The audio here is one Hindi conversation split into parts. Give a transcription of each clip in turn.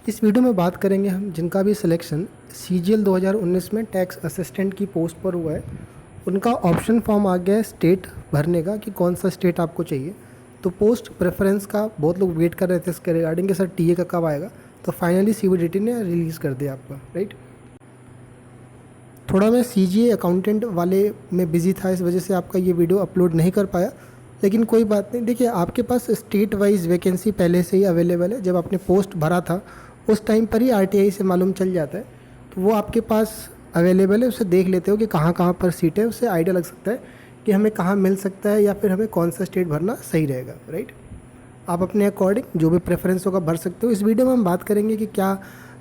इस वीडियो में बात करेंगे हम जिनका भी सिलेक्शन सीजीएल 2019 में टैक्स असिस्टेंट की पोस्ट पर हुआ है, उनका ऑप्शन फॉर्म आ गया है स्टेट भरने का कि कौन सा स्टेट आपको चाहिए। तो पोस्ट प्रेफरेंस का बहुत लोग वेट कर रहे थे इसके रिगार्डिंग कि सर टीए का कब आएगा। तो फाइनली सीबीडीटी ने रिलीज़ कर दिया आपका, राइट। थोड़ा मैं सीजीए अकाउंटेंट वाले में बिज़ी था, इस वजह से आपका ये वीडियो अपलोड नहीं कर पाया, लेकिन कोई बात नहीं। देखिए, आपके पास स्टेट वाइज वैकेंसी पहले से ही अवेलेबल है। जब आपने पोस्ट भरा था उस टाइम पर ही आरटीआई से मालूम चल जाता है, तो वो आपके पास अवेलेबल है। उसे देख लेते हो कि कहाँ कहाँ पर सीट है, उससे आइडिया लग सकता है कि हमें कहाँ मिल सकता है या फिर हमें कौन सा स्टेट भरना सही रहेगा, राइट। आप अपने अकॉर्डिंग जो भी प्रेफरेंस होगा भर सकते हो। इस वीडियो में हम बात करेंगे कि क्या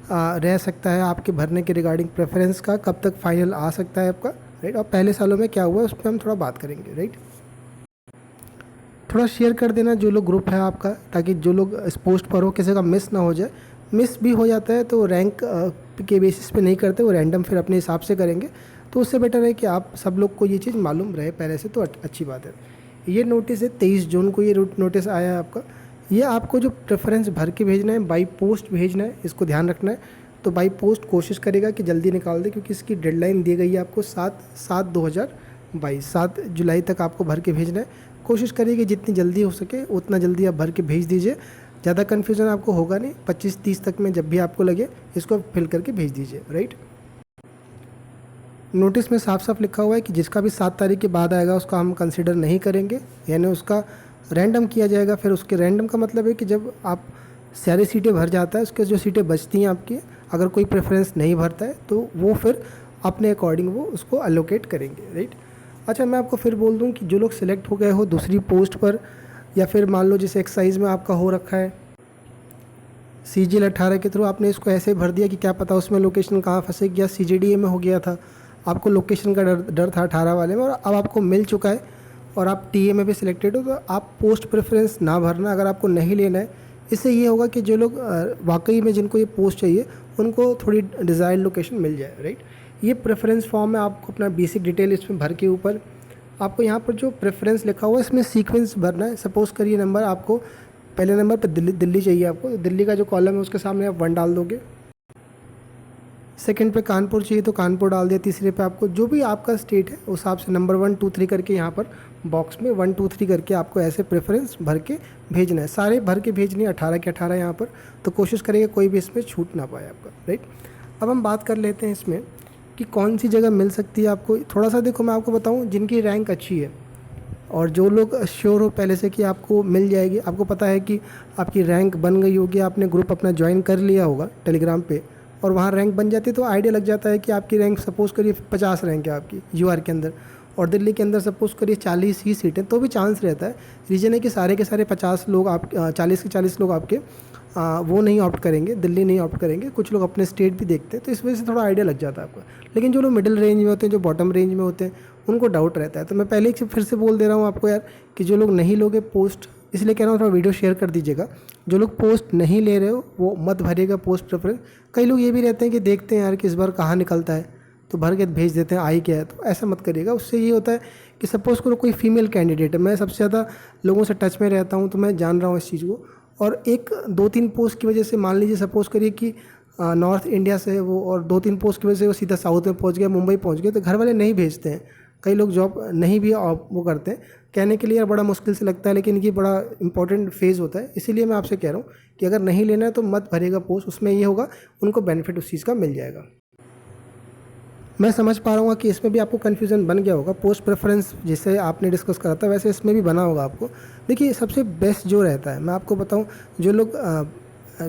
रह सकता है आपके भरने के रिगार्डिंग प्रेफरेंस का, कब तक फाइनल आ सकता है आपका, राइट। और पहले सालों में क्या हुआ उस पर हम थोड़ा बात करेंगे, राइट। थोड़ा शेयर कर देना जो लोग ग्रुप है आपका, ताकि जो लोग इस पोस्ट पर हो किसी का मिस ना हो जाए। मिस भी हो जाता है तो रैंक के बेसिस पे नहीं करते, वो रैंडम फिर अपने हिसाब से करेंगे। तो उससे बेटर है कि आप सब लोग को ये चीज़ मालूम रहे पहले से, तो अच्छी बात है। ये नोटिस है 23 जून को ये नोटिस आया है आपका। ये आपको जो प्रेफरेंस भर के भेजना है बाई पोस्ट भेजना है, इसको ध्यान रखना है। तो बाई पोस्ट कोशिश करेगा कि जल्दी निकाल दे, क्योंकि इसकी डेडलाइन दी गई है आपको 7/7/2022, 7 जुलाई तक आपको भर के भेजना है। कोशिश करिए कि जितनी जल्दी हो सके उतना जल्दी आप भर के भेज दीजिए। ज़्यादा कन्फ्यूज़न आपको होगा नहीं। 25-30 तक में जब भी आपको लगे इसको फिल करके भेज दीजिए, राइट। नोटिस में साफ साफ लिखा हुआ है कि जिसका भी 7 तारीख के बाद आएगा उसका हम कंसिडर नहीं करेंगे, यानी उसका रैंडम किया जाएगा। फिर उसके रैंडम का मतलब है कि जब आप सारी सीटें भर जाता है, उसके जो सीटें बचती हैं आपकी, अगर कोई प्रेफरेंस नहीं भरता है तो वो फिर अपने अकॉर्डिंग वो उसको अलोकेट करेंगे, राइट। अच्छा, मैं आपको फिर बोल दूं कि जो लोग सिलेक्ट हो गए हो दूसरी पोस्ट पर, या फिर मान लो जैसे एक्साइज में आपका हो रखा है सीजीएल 18 के थ्रू, आपने इसको ऐसे भर दिया कि क्या पता उसमें लोकेशन कहाँ फंसे गया, सीजीडीए में हो गया था, आपको लोकेशन का डर था 18 वाले में, और अब आपको मिल चुका है और आप टीए में भी सिलेक्टेड हो, तो आप पोस्ट प्रेफरेंस ना भरना अगर आपको नहीं लेना है। इससे ये होगा कि जो लोग वाकई में जिनको ये पोस्ट चाहिए उनको थोड़ी डिज़ायर्ड लोकेशन मिल जाए, राइट। ये प्रेफरेंस फॉर्म में आपको अपना बेसिक डिटेल इसमें भर के ऊपर आपको यहाँ पर जो प्रेफरेंस लिखा हुआ है इसमें सीक्वेंस भरना है। सपोज़ करिए नंबर आपको पहले नंबर पर दिल्ली चाहिए आपको, तो दिल्ली का जो कॉलम है उसके सामने आप 1 डाल दोगे। सेकंड पे कानपुर चाहिए तो कानपुर डाल दिया। तीसरे पे आपको जो भी आपका स्टेट है उस हिसाब से नंबर 1 2 3 करके यहाँ पर बॉक्स में 1 2 3 करके आपको ऐसे प्रेफरेंस भर के भेजना है। सारे भर के भेजनी है 18 के 18 यहाँ पर, तो कोशिश करिएगा कोई भी इसमें छूट ना पाए आपका, राइट। अब हम बात कर लेते हैं इसमें कि कौन सी जगह मिल सकती है आपको। थोड़ा सा देखो, मैं आपको बताऊँ जिनकी रैंक अच्छी है और जो लोग श्योर हो पहले से कि आपको मिल जाएगी, आपको पता है कि आपकी रैंक बन गई होगी, आपने ग्रुप अपना ज्वाइन कर लिया होगा टेलीग्राम पे और वहाँ रैंक बन जाती है, तो आइडिया लग जाता है कि आपकी रैंक सपोज़ करिए 50 रैंक है आपकी यूआर के अंदर, और दिल्ली के अंदर सपोज़ करिए 40 ही सीटें, तो भी चांस रहता है। रीज़न है कि सारे के सारे 50 लोग आप 40 के 40 लोग आपके वो नहीं ऑप्ट करेंगे, दिल्ली नहीं ऑप्ट करेंगे, कुछ लोग अपने स्टेट भी देखते हैं, तो इस वजह से थोड़ा आइडिया लग जाता है आपका। लेकिन जो लोग मिडिल रेंज में होते हैं, जो बॉटम रेंज में होते हैं, उनको डाउट रहता है। तो मैं पहले ही फिर से बोल दे रहा हूँ आपको यार कि जो लोग नहीं लोगे पोस्ट, इसलिए कह रहा हूँ थोड़ा वीडियो शेयर कर दीजिएगा। जो लोग पोस्ट नहीं ले रहे हो वो मत भरिएगा पोस्ट प्रेफरेंस। कई लोग ये भी रहते हैं कि देखते हैं यार कि इस बार कहाँ निकलता है तो भर के भेज देते हैं, आई क्या है, तो ऐसा मत करिएगा। उससे ये होता है कि सपोज़ करो कोई फीमेल कैंडिडेट है, मैं सबसे ज़्यादा लोगों से टच में रहता हूँ तो मैं जान रहा हूँ इस चीज़ को, और 1-2-3 पोस्ट की वजह से मान लीजिए सपोज़ करिए कि नॉर्थ इंडिया से है वो, और 2-3 पोस्ट की वजह से वो सीधा साउथ में पहुँच गया, मुंबई पहुँच गए, तो घर वाले नहीं भेजते हैं। कई लोग जॉब नहीं भी वो करते हैं, कहने के लिए यार बड़ा मुश्किल से लगता है, लेकिन ये बड़ा इंपॉर्टेंट फेज़ होता है। इसीलिए मैं आपसे कह रहा हूँ कि अगर नहीं लेना है तो मत भरेगा पोस्ट, उसमें ये होगा उनको बेनिफिट उस चीज़ का मिल जाएगा। मैं समझ पा रहा हूँ कि इसमें भी आपको कन्फ्यूज़न बन गया होगा। पोस्ट प्रेफरेंस जिसे आपने डिस्कस करा था वैसे इसमें भी बना होगा आपको। देखिए, सबसे बेस्ट जो रहता है, मैं आपको बताऊँ, जो लोग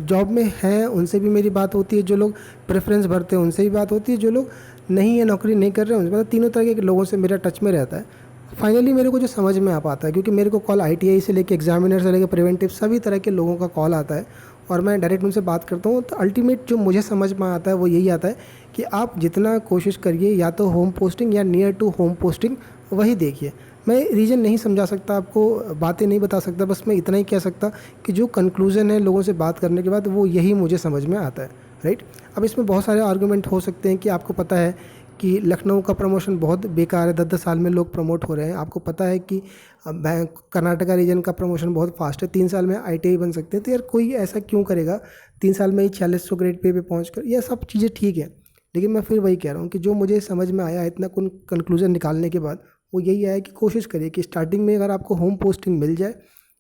जॉब में हैं उनसे भी मेरी बात होती है, जो लोग प्रेफरेंस भरते हैं उनसे भी बात होती है, जो लोग नहीं है नौकरी नहीं कर रहे हैं उनसे, मतलब तीनों तरह के लोगों से मेरा टच में रहता है। फाइनली मेरे को जो समझ में आ पाता है, क्योंकि मेरे को कॉल आईटीआई से लेकर एग्जामिनर से लेकर प्रिवेंटिव सभी तरह के लोगों का कॉल आता है और मैं डायरेक्ट उनसे बात करता हूँ, तो अल्टीमेट जो मुझे समझ में आता है वो यही आता है कि आप जितना कोशिश करिए या तो होम पोस्टिंग या नियर टू होम पोस्टिंग वही देखिए। मैं रीज़न नहीं समझा सकता आपको, बातें नहीं बता सकता, बस मैं इतना ही कह सकता कि जो कंक्लूज़न है लोगों से बात करने के बाद वो यही मुझे समझ में आता है, राइट। अब इसमें बहुत सारे आर्गूमेंट हो सकते हैं कि आपको पता है कि लखनऊ का प्रमोशन बहुत बेकार है, 10-10 साल में लोग प्रमोट हो रहे हैं। आपको पता है कि कर्नाटका रीजन का प्रमोशन बहुत फास्ट है, 3 साल में ITI बन सकते हैं। तो यार कोई ऐसा क्यों करेगा 3 साल में ही 4600 ग्रेड पे पहुँच कर? यह सब चीज़ें ठीक है, लेकिन मैं फिर वही कह रहा हूँ कि जो मुझे समझ में आया इतना कंक्लूजन निकालने के बाद, वो यही आया कि कोशिश करिए कि स्टार्टिंग में अगर आपको होम पोस्टिंग मिल जाए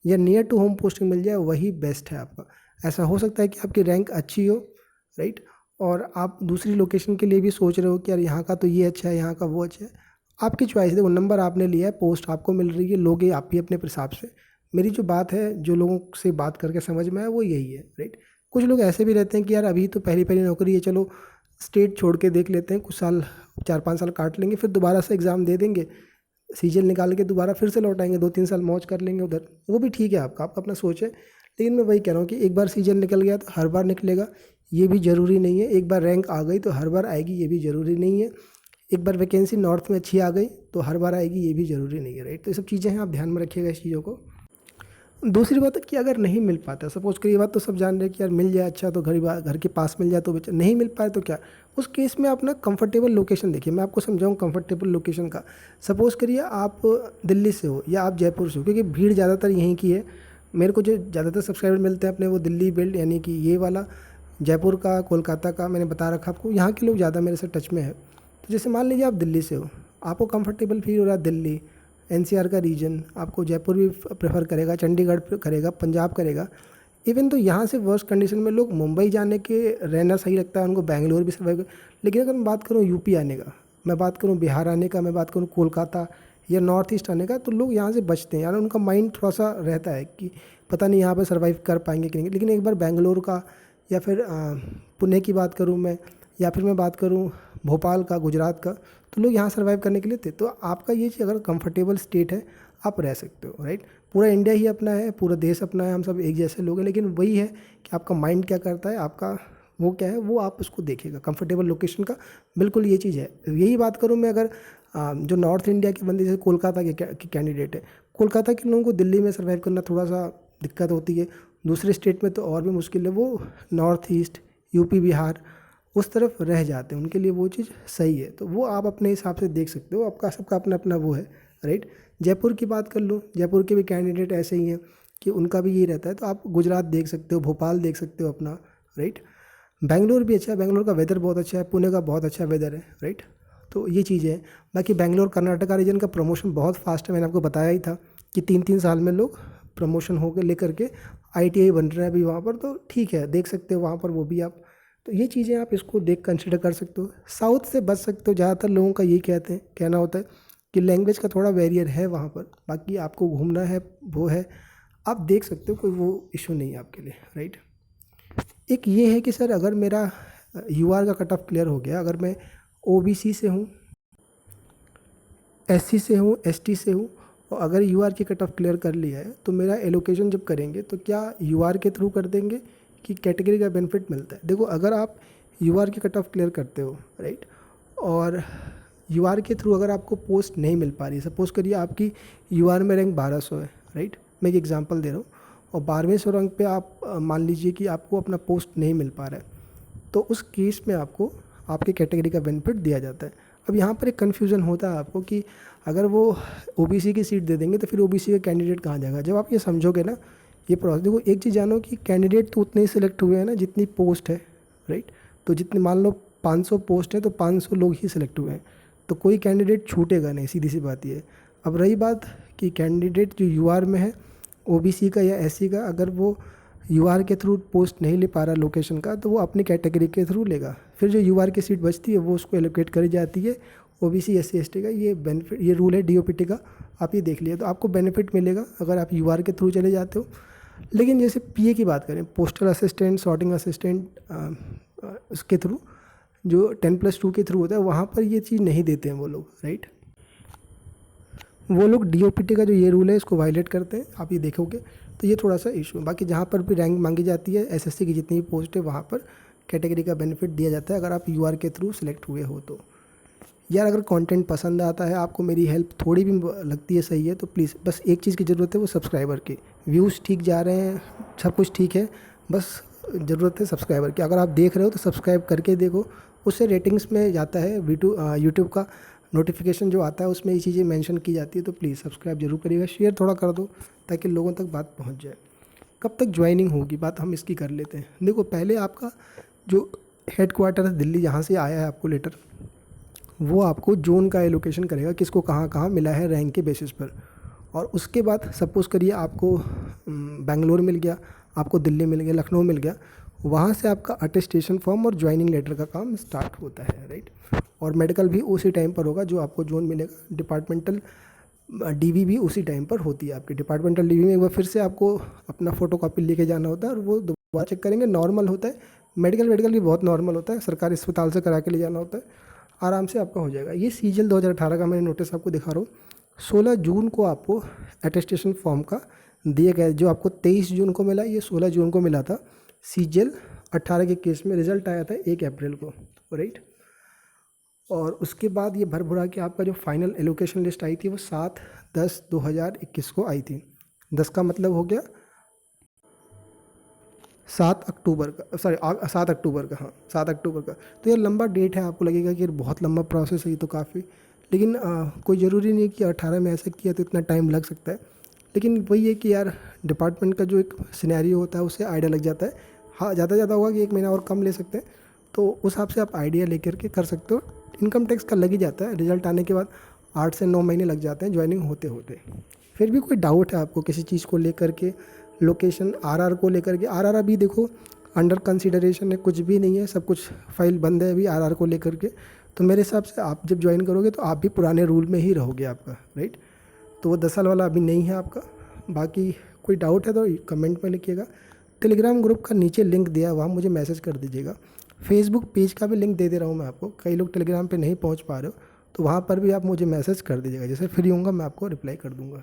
या नियर टू होम पोस्टिंग मिल जाए, वही बेस्ट है आपका। ऐसा हो सकता है कि आपकी रैंक अच्छी हो, राइट, और आप दूसरी लोकेशन के लिए भी सोच रहे हो कि यार यहाँ का तो ये अच्छा है, यहाँ का वो अच्छा है। आपकी चॉइस है, वो नंबर आपने लिया है, पोस्ट आपको मिल रही है, लोगे आप ही अपने हिसाब से। मेरी जो बात है, जो लोगों से बात करके समझ में आया, वो यही है, राइट। कुछ लोग ऐसे भी रहते हैं कि यार अभी तो पहली पहली नौकरी है, चलो स्टेट छोड़ के देख लेते हैं, कुछ साल 4-5 साल काट लेंगे, फिर दोबारा से एग्ज़ाम दे देंगे, सीजन निकाल के दोबारा फिर से लौट आएंगे, 2-3 साल मौज कर लेंगे उधर। वो भी ठीक है, आपका आपका अपना सोच है। लेकिन मैं वही कह रहा हूँ कि एक बार सीजन निकल गया तो हर बार निकलेगा, ये भी ज़रूरी नहीं है। एक बार रैंक आ गई तो हर बार आएगी, ये भी ज़रूरी नहीं है। एक बार वैकेंसी नॉर्थ में अच्छी आ गई तो हर बार आएगी, ये भी ज़रूरी नहीं है, राइट। तो ये सब चीज़ें हैं, आप ध्यान में रखिएगा इस चीज़ों को। दूसरी बात है कि अगर नहीं मिल पाता, सपोज़ करिए, ये बात तो सब जान रहे हैं कि यार मिल जाए अच्छा तो घर के पास मिल जाए तो बेचा, नहीं मिल पाए तो क्या, उस केस में आप ना कंफर्टेबल लोकेशन देखिए। मैं आपको समझाऊँ कंफर्टेबल लोकेशन का। सपोज़ करिए आप दिल्ली से हो या आप जयपुर से हो, क्योंकि भीड़ ज़्यादातर यहीं की है। मेरे को जो ज़्यादातर सब्सक्राइबर मिलते हैं अपने, वो दिल्ली बेल्ट, यानी कि ये वाला, जयपुर का, कोलकाता का, मैंने बता रखा आपको, यहाँ के लोग ज़्यादा मेरे से टच में है। तो जैसे मान लीजिए आप दिल्ली से हो, आपको कंफर्टेबल फील हो रहा है दिल्ली, NCR का रीजन, आपको जयपुर भी प्रेफर करेगा, चंडीगढ़ करेगा, पंजाब करेगा। इवन तो यहाँ से वर्स्ट कंडीशन में लोग मुंबई जाने के रहना सही लगता है उनको, बैंगलोर भी सर्वाइव। लेकिन अगर मैं बात करूँ यूपी आने का, मैं बात करूँ बिहार आने का, मैं बात करूँ कोलकाता या नॉर्थ ईस्ट आने का, तो लोग यहाँ से बचते हैं। यानी उनका माइंड थोड़ा सा रहता है कि पता नहीं यहाँ पर सर्वाइव कर पाएंगे कि नहीं। लेकिन एक बार बैंगलोर का या फिर पुणे की बात करूँ मैं, या फिर मैं बात करूँ भोपाल का, गुजरात का, तो लोग यहाँ सर्वाइव करने के लिए थे। तो आपका ये चीज़ अगर कंफर्टेबल स्टेट है, आप रह सकते हो, राइट। पूरा इंडिया ही अपना है, पूरा देश अपना है, हम सब एक जैसे लोग हैं। लेकिन वही है कि आपका माइंड क्या करता है, आपका वो क्या है, वो आप उसको देखिएगा। कंफर्टेबल लोकेशन का बिल्कुल ये चीज़ है। यही बात करूँ मैं, अगर जो नॉर्थ इंडिया के बंदे, जैसे कोलकाता के कैंडिडेट है, कोलकाता के लोगों को दिल्ली में सर्वाइव करना थोड़ा सा दिक्कत होती है। दूसरे स्टेट में तो और भी मुश्किल है, वो नॉर्थ ईस्ट, यूपी, बिहार उस तरफ रह जाते हैं, उनके लिए वो चीज़ सही है। तो वो आप अपने हिसाब से देख सकते हो, आपका सबका अपना अपना वो है, राइट। जयपुर की बात कर लो, जयपुर के भी कैंडिडेट ऐसे ही हैं कि उनका भी ये रहता है। तो आप गुजरात देख सकते हो, भोपाल देख सकते हो अपना, राइट। बेंगलोर भी अच्छा है, बेंगलोर का वेदर बहुत अच्छा है, पुणे का बहुत अच्छा वेदर है, राइट। तो ये चीज़ें हैं। बाकी बेंगलोर कर्नाटका रीजन का प्रमोशन बहुत फास्ट है, मैंने आपको बताया ही था कि 3-3 साल में लोग प्रमोशन होकर लेकर के ITI बन रहे हैं अभी वहाँ पर। तो ठीक है, देख सकते हो वहाँ पर वो भी आप। तो ये चीज़ें आप इसको देख कंसिडर कर सकते हो। साउथ से बच सकते हो, ज़्यादातर लोगों का यही कहना होता है कि लैंग्वेज का थोड़ा बैरियर है वहाँ पर। बाकी आपको घूमना है, वो है, आप देख सकते हो, कोई वो इशू नहीं है आपके लिए, राइट। एक ये है कि सर अगर मेरा UR का कट ऑफ क्लियर हो गया, अगर मैं OBC से हूँ, SC से हूँ, ST से हूँ, और अगर UR की कट ऑफ क्लियर कर लिया है, तो मेरा एलोकेशन जब करेंगे तो क्या UR के थ्रू कर देंगे कि कैटेगरी का बेनिफिट मिलता है? देखो, अगर आप UR की कट ऑफ क्लियर करते हो, राइट, और UR के थ्रू अगर आपको पोस्ट नहीं मिल पा रही, सपोज़ करिए आपकी UR में रैंक 1200 है, राइट, मैं एक एग्जांपल दे रहा हूँ, और 12वें रैंक पे आप मान लीजिए कि आपको अपना पोस्ट नहीं मिल पा रहा है, तो उस केस में आपको आपकी कैटेगरी का बेनिफिट दिया जाता है। अब यहाँ पर एक कन्फ्यूज़न होता है आपको कि अगर वो OBC की सीट दे देंगे तो फिर OBC का कैंडिडेट कहाँ जाएगा। जब आप ये समझोगे ना, ये प्रोसेस, देखो एक चीज़ जानो कि कैंडिडेट तो उतने ही सिलेक्ट हुए हैं ना जितनी पोस्ट है, राइट। तो जितनी, मान लो 500 पोस्ट है तो 500 लोग ही सिलेक्ट हुए हैं, तो कोई कैंडिडेट छूटेगा नहीं, सीधी सी बात ये है। अब रही बात कि कैंडिडेट जो UR में है, OBC का या SC का, अगर वो UR के थ्रू पोस्ट नहीं ले पा रहा लोकेशन का, तो वो अपनी कैटेगरी के थ्रू लेगा। फिर जो UR की सीट बचती है वो उसको एलोकेट करी जाती है OBC SC ST का। ये बेनिफिट, ये रूल है DOPT का, आप ये देख लिया। तो आपको बेनिफिट मिलेगा अगर आप UR के थ्रू चले जाते हो। लेकिन जैसे PA की बात करें, पोस्टल असिस्टेंट, सॉर्टिंग असिस्टेंट, उसके थ्रू जो 10+2 के थ्रू होता है, वहाँ पर ये चीज़ नहीं देते हैं वो लोग, राइट। वो लोग DOPT का जो ये रूल है इसको वायलेट करते हैं, आप ये देखोगे। तो ये थोड़ा सा इशू है। बाकी जहाँ पर भी रैंक मांगी जाती है, SSC की जितनी भी पोस्ट है, वहाँ पर कैटेगरी का बेनिफिट दिया जाता है अगर आप UR के थ्रू सिलेक्ट हुए हो तो। यार अगर कंटेंट पसंद आता है, आपको मेरी हेल्प थोड़ी भी लगती है सही है, तो प्लीज़ बस एक चीज़ की ज़रूरत है, वो सब्सक्राइबर की। व्यूज़ ठीक जा रहे हैं, सब कुछ ठीक है, बस ज़रूरत है सब्सक्राइबर की। अगर आप देख रहे हो तो सब्सक्राइब करके देखो, उससे रेटिंग्स में जाता है यूट्यूब का नोटिफिकेशन जो आता है उसमें ये चीज़ें मेंशन की जाती है। तो प्लीज़ सब्सक्राइब जरूर करिएगा, शेयर थोड़ा कर दो ताकि लोगों तक बात पहुंच जाए। कब तक ज्वाइनिंग होगी, बात हम इसकी कर लेते हैं। देखो, पहले आपका जो हेड क्वार्टर है दिल्ली, जहाँ से आया है आपको लेटर, वो आपको जोन का एलोकेशन करेगा, किसको कहाँ कहाँ मिला है रैंक के बेसिस पर। और उसके बाद सपोज़ करिए आपको बेंगलोर मिल गया, आपको दिल्ली मिल गया, लखनऊ मिल गया, वहाँ से आपका अटेस्टेशन फॉर्म और ज्वाइनिंग लेटर का काम स्टार्ट होता है, राइट। और मेडिकल भी उसी टाइम पर होगा जो आपको जोन मिलेगा। डिपार्टमेंटल डीवी भी उसी टाइम पर होती है आपकी। डिपार्टमेंटल डीवी में एक बार फिर से आपको अपना फ़ोटोकॉपी लेके जाना होता है और वो दोबारा चेक करेंगे, नॉर्मल होता है। मेडिकल भी बहुत नॉर्मल होता है, सरकारी अस्पताल से करा के ले जाना होता है, आराम से आपका हो जाएगा। ये सीजीएल 2018 का मैंने नोटिस आपको दिखा रहा हूँ। 16 जून को आपको अटेस्टेशन फॉर्म का दिया गया, जो आपको 23 जून को मिला, ये 16 जून को मिला था। सीजीएल 18 के केस में रिजल्ट आया था 1 अप्रैल को, राइट। और उसके बाद ये भर भुरा के आपका जो फाइनल एलोकेशन लिस्ट आई थी वो 7/10/2021 को आई थी। 10 का मतलब हो गया 7 अक्टूबर का, सॉरी 7 अक्टूबर का, हाँ 7 अक्टूबर का। तो ये लंबा डेट है, आपको लगेगा कि ये बहुत लंबा प्रोसेस है, ये तो काफ़ी, लेकिन कोई ज़रूरी नहीं कि 18 में ऐसा किया तो इतना टाइम लग सकता है। लेकिन वही है कि यार डिपार्टमेंट का जो एक सिनेरियो होता है उससे आइडिया लग जाता है। हाँ, ज़्यादा ज़्यादा होगा कि 1 महीना और कम ले सकते हैं, तो उस हिसाब से आप आइडिया लेकर के कर सकते हो। इनकम टैक्स का लग ही जाता है, रिजल्ट आने के बाद 8 से 9 महीने लग जाते हैं ज्वाइनिंग होते होते। फिर भी कोई डाउट है आपको किसी चीज़ को लेकर के, लोकेशन आरआर को लेकर के, आरआर अभी देखो अंडर कंसिडरेशन है, कुछ भी नहीं है, सब कुछ फाइल बंद है अभी आरआर को लेकर के। तो मेरे हिसाब से आप जब ज्वाइन करोगे तो आप भी पुराने रूल में ही रहोगे आपका, राइट। तो वो 10 साल वाला अभी नहीं है आपका। बाकी कोई डाउट है तो कमेंट में लिखिएगा। टेलीग्राम ग्रुप का नीचे लिंक दिया है, वहाँ मुझे मैसेज कर दीजिएगा। फेसबुक पेज का भी लिंक दे रहा हूँ मैं आपको, कई लोग टेलीग्राम पे नहीं पहुँच पा रहे हो तो वहाँ पर भी आप मुझे मैसेज कर दीजिएगा, जैसे फ्री होऊंगा मैं आपको रिप्लाई कर दूँगा।